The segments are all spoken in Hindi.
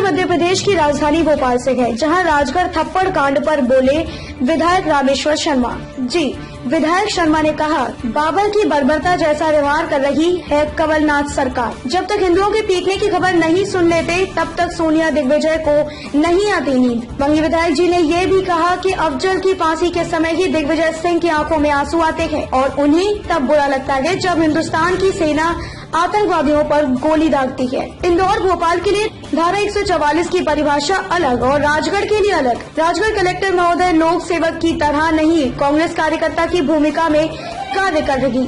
मध्य प्रदेश की राजधानी भोपाल से है, जहां राजगढ़ थप्पड़ कांड पर बोले विधायक रामेश्वर शर्मा। जी, विधायक शर्मा ने कहा, बाबर की बर्बरता जैसा व्यवहार कर रही है कमलनाथ सरकार। जब तक हिंदुओं के पीटने की खबर नहीं सुन लेते, तब तक सोनिया दिग्विजय को नहीं आती नींद। वहीं विधायक जी ने ये भी कहा कि अफजल की फांसी के समय ही दिग्विजय सिंह की आंखों में आंसू आते हैं और उन्हें तब बुरा लगता है जब हिंदुस्तान की सेना आतंकवादियों पर गोली दागती है। इंदौर भोपाल के लिए धारा 144 की परिभाषा अलग और राजगढ़ के लिए अलग। राजगढ़ कलेक्टर महोदय लोक सेवक की तरह नहीं, कांग्रेस कार्यकर्ता की भूमिका में कार्य कर रही।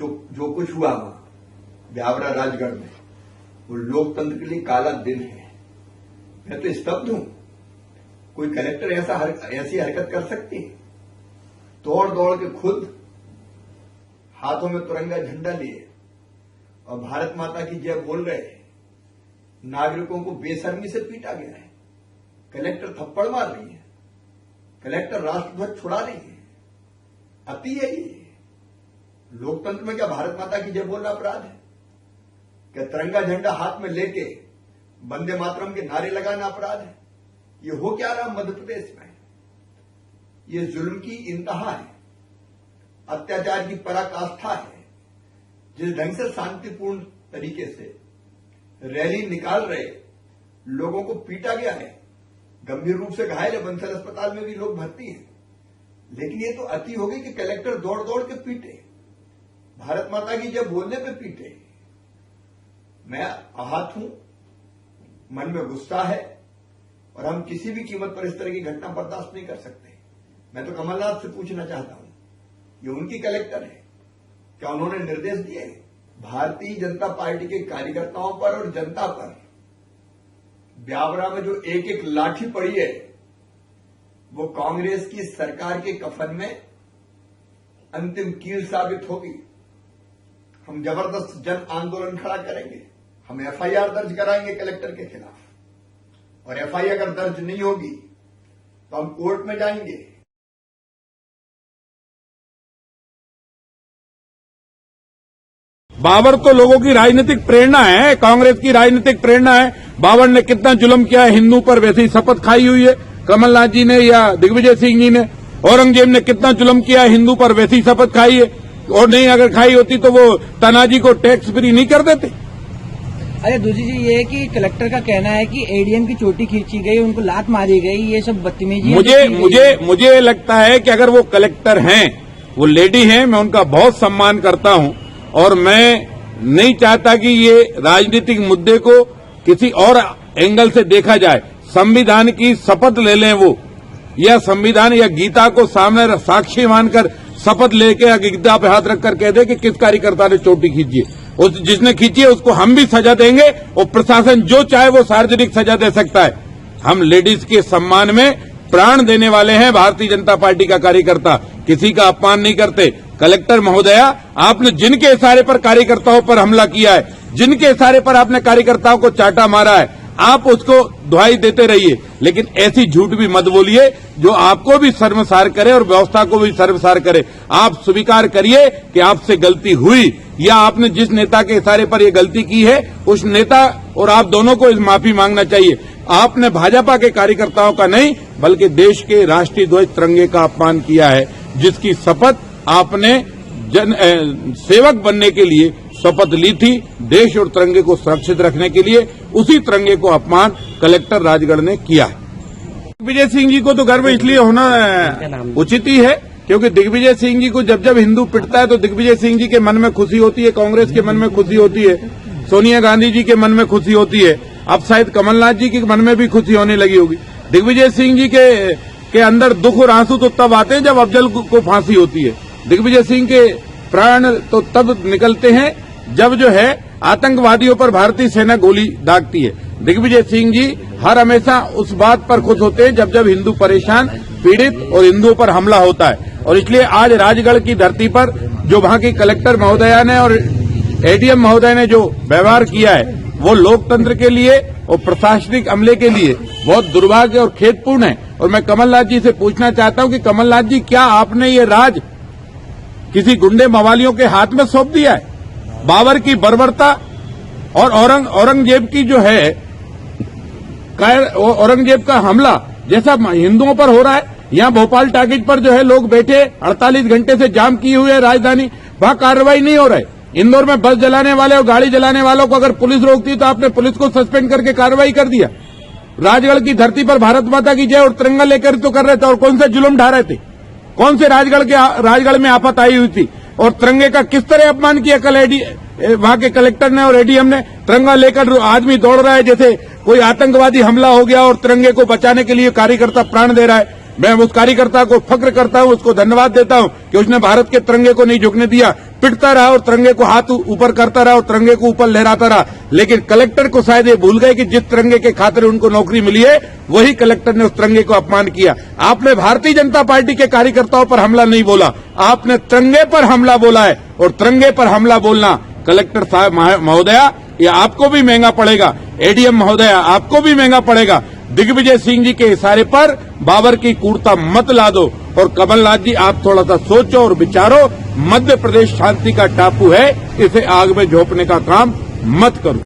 जो कुछ हुआ ब्यावरा राजगढ़ में, वो लोकतंत्र के लिए काला दिन है। मैं तो स्तब्ध हूं। कोई कलेक्टर ऐसी हरकत कर सकती है? दौड़ दौड़ के खुद हाथों में तिरंगा झंडा लिए और भारत माता की जय बोल रहे नागरिकों को बेशर्मी से पीटा गया है। कलेक्टर थप्पड़ मार रही है, कलेक्टर राष्ट्रध्वज छुड़ा रही है। अति है ये। लोकतंत्र में क्या भारत माता की जय बोलना अपराध है? क्या तिरंगा झंडा हाथ में लेके वंदे मातरम के नारे लगाना अपराध है? ये हो क्या रहा मध्य प्रदेश में? ये जुल्म की इंतहा है, अत्याचार की पराकाष्ठा है। जिस ढंग से शांतिपूर्ण तरीके से रैली निकाल रहे लोगों को पीटा गया है, गंभीर रूप से घायल है, बंसल अस्पताल में भी लोग भर्ती हैं। लेकिन ये तो अति हो गई कि कलेक्टर दौड़ दौड़ के पीटे, भारत माता की जब बोलने पे पीटे। मैं आहत हूं, मन में गुस्सा है और हम किसी भी कीमत पर इस तरह की घटना बर्दाश्त नहीं कर सकते। मैं तो कमलनाथ से पूछना चाहता हूं, ये उनकी कलेक्टर है, क्या उन्होंने निर्देश दिए भारतीय जनता पार्टी के कार्यकर्ताओं पर और जनता पर? ब्यावरा में जो एक एक लाठी पड़ी है, वो कांग्रेस की सरकार के कफन में अंतिम कील साबित होगी। हम जबरदस्त जन आंदोलन खड़ा करेंगे, हम एफआईआर दर्ज कराएंगे कलेक्टर के खिलाफ, और एफआईआर अगर दर्ज नहीं होगी तो हम कोर्ट में जाएंगे। बाबर तो लोगों की राजनीतिक प्रेरणा है, कांग्रेस की राजनीतिक प्रेरणा है। बाबर ने कितना जुल्म किया है हिंदू पर, वैसे ही शपथ खाई हुई है कमलनाथ जी ने या दिग्विजय सिंह जी ने। औरंगजेब ने कितना जुल्म किया है हिंदू पर, वैसे ही शपथ खाई है। और नहीं अगर खाई होती तो वो तानाजी को टैक्स फ्री नहीं कर देते। अरे दूसरी चीज ये है कि कलेक्टर का कहना है कि एडीएम की चोटी खींची गई, उनको लात मारी गई, ये सब बदतमीजी। मुझे लगता है कि अगर वो कलेक्टर हैं, वो लेडी हैं, मैं उनका बहुत सम्मान करता हूं और मैं नहीं चाहता कि ये राजनीतिक मुद्दे को किसी और एंगल से देखा जाए। संविधान की शपथ ले लें वो, या संविधान या गीता को सामने साक्षी मानकर शपथ लेके गीता पे हाथ रखकर कह दे कि किस कार्यकर्ता ने चोटी खींची है। उस जिसने खींची है उसको हम भी सजा देंगे और प्रशासन जो चाहे वो सार्वजनिक सजा दे सकता है। हम लेडीज के सम्मान में प्राण देने वाले हैं। भारतीय जनता पार्टी का कार्यकर्ता किसी का अपमान नहीं करते। कलेक्टर महोदया, आपने जिनके इशारे पर कार्यकर्ताओं पर हमला किया है, जिनके इशारे पर आपने कार्यकर्ताओं को चाटा मारा है, आप उसको दुहाई देते रहिए, लेकिन ऐसी झूठ भी मत बोलिए जो आपको भी शर्मसार करे और व्यवस्था को भी शर्मसार करे। आप स्वीकार करिए कि आपसे गलती हुई, या आपने जिस नेता के इशारे पर यह गलती की है उस नेता और आप दोनों को इस माफी मांगना चाहिए। आपने भाजपा के कार्यकर्ताओं का नहीं बल्कि देश के राष्ट्रीय ध्वज तिरंगे का अपमान किया है, जिसकी शपथ आपने सेवक बनने के लिए शपथ ली थी, देश और तिरंगे को सुरक्षित रखने के लिए। उसी तिरंगे को अपमान कलेक्टर राजगढ़ ने किया है। दिग्विजय सिंह जी को तो गर्व इसलिए होना उचित ही है क्योंकि दिग्विजय सिंह जी को जब जब हिंदू पिटता है तो दिग्विजय सिंह जी के मन में खुशी होती है, कांग्रेस के मन में खुशी होती है, सोनिया गांधी जी के मन में खुशी होती है। अब शायद कमलनाथ जी के मन में भी खुशी होने लगी होगी। दिग्विजय सिंह जी के अंदर दुख और आंसू तो तब आते हैं जब अफजल को फांसी होती है। दिग्विजय सिंह के प्राण तो तब निकलते हैं जब जो है आतंकवादियों पर भारतीय सेना गोली दागती है। दिग्विजय सिंह जी हर हमेशा उस बात पर खुश होते हैं जब जब हिंदू परेशान, पीड़ित और हिंदुओं पर हमला होता है। और इसलिए आज राजगढ़ की धरती पर जो वहां की कलेक्टर महोदया ने और एडीएम महोदय ने जो व्यवहार किया है वो लोकतंत्र के लिए और प्रशासनिक अमले के लिए बहुत दुर्भाग्य और खेदपूर्ण है। और मैं कमलनाथ जी से पूछना चाहता हूं कि कमलनाथ जी, क्या आपने ये राज किसी गुंडे मवालियों के हाथ में सौंप दिया है? बाबर की बर्बरता और औरंगजेब की जो है औरंगजेब का हमला जैसा हिंदुओं पर हो रहा है, यहाँ भोपाल टाकिज पर जो है लोग बैठे 48 घंटे से जाम की हुई है राजधानी, वहां कार्रवाई नहीं हो रहा है। इंदौर में बस जलाने वाले और गाड़ी जलाने वालों को अगर पुलिस रोकती तो आपने पुलिस को सस्पेंड करके कार्रवाई कर दिया। राजगढ़ की धरती पर भारत माता की जय और तिरंगा लेकर तो कर रहे थे, और कौन से जुल्म ढा रहे थे, कौन से राजगढ़ में आफत आई हुई थी, और तिरंगे का किस तरह अपमान किया कल वहां के कलेक्टर ने और एडीएम ने। तिरंगा लेकर आदमी दौड़ रहा है जैसे कोई आतंकवादी हमला हो गया और तिरंगे को बचाने के लिए कार्यकर्ता प्राण दे रहा है। मैं उस कार्यकर्ता को फक्र करता हूं, उसको धन्यवाद देता हूं कि उसने भारत के तिरंगे को नहीं झुकने दिया, पिटता रहा और तिरंगे को हाथ ऊपर करता रहा और तिरंगे को ऊपर लहराता रहा। लेकिन कलेक्टर को शायद ये भूल गए कि जिस तिरंगे के खातिर उनको नौकरी मिली है वही कलेक्टर ने उस तिरंगे को अपमान किया। आपने भारतीय जनता पार्टी के कार्यकर्ताओं पर हमला नहीं बोला, आपने तिरंगे पर हमला बोला है, और तिरंगे पर हमला बोलना कलेक्टर साहब महोदया ये आपको भी महंगा पड़ेगा, एडीएम महोदया आपको भी महंगा पड़ेगा। दिग्विजय सिंह जी के इशारे पर बाबर की कूर्ता मत ला दो, और कमलनाथ जी आप थोड़ा सा सोचो और विचारो। मध्य प्रदेश शांति का टापू है, इसे आग में झोंकने का काम मत करो।